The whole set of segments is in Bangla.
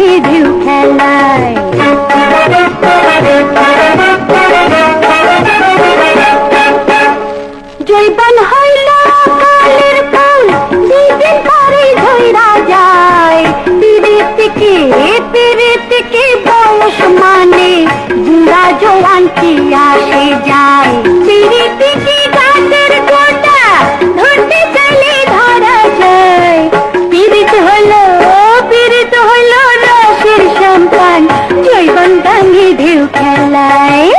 ভাঙে ঢেউ খেলায়। জৈবন হইল কালের ফুল, দুদিন পরে ঝইরা যায়। পিরিতিকে পিরিতিকে বয়স মানে বুড়া জওয়ান কি আসে যায়। পিরিতিকে গাছের গোটা ধরতে চাইলে ধরা যায়। পিরিত হলো রসের সম্পান, জৈবন ভাঙে ঢেউ খেলায়।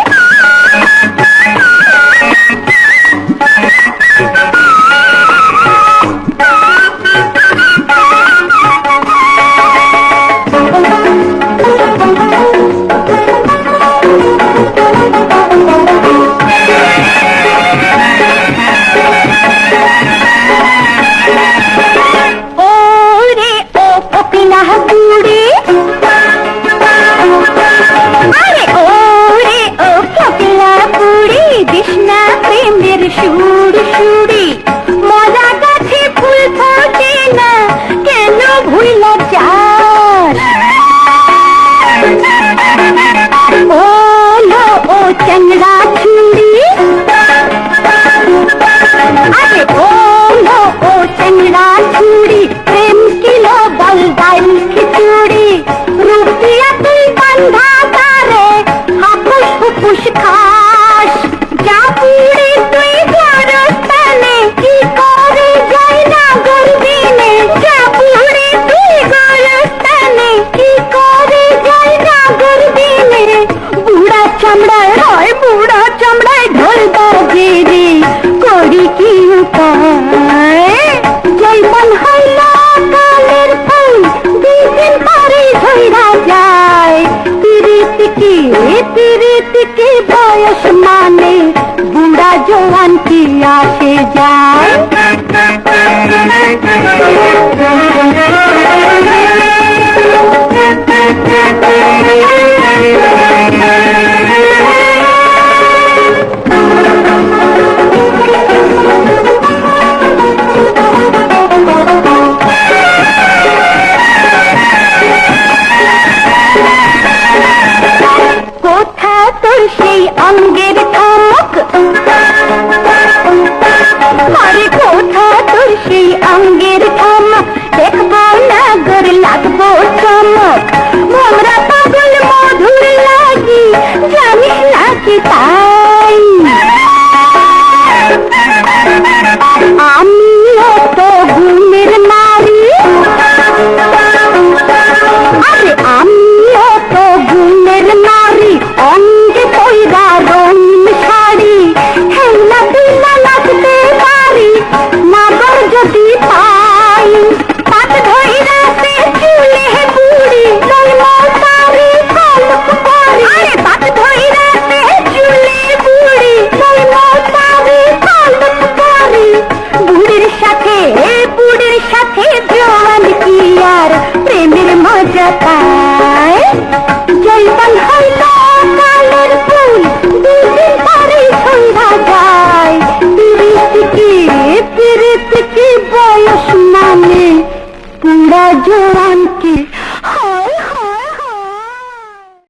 সুর সুরি মজা গাছে ফুল ফোটে না, কেন ভুইলা যাস? বলো ও চ্যাংড়া ছুরি, আরে বলো ও চ্যাংড়া ছুরি, প্রেম কিলো বল ডাল খিচুড়ি। রুপিয়া তুই বান্ধা তারে হাপুস হুপুস খাস, যা পুড়ে তুই গরস্থানে কি করে যাই না গর্বিনে। যা পুড়ে তুই গরস্থানে কি করে যাই না গর্বিনে। বুড়া চামড়ায় হয় বুড়া চামড়ায় ঢোল বাজে রে, করি কি উপায়? জৈবন হইল কালের ফুল, দুদিন পরে ঝইরা যায়। পিরিতিকে বয়স মানে বুড়া জওয়ান কি আসে যায়। কোথা তোর সেই অঙ্গে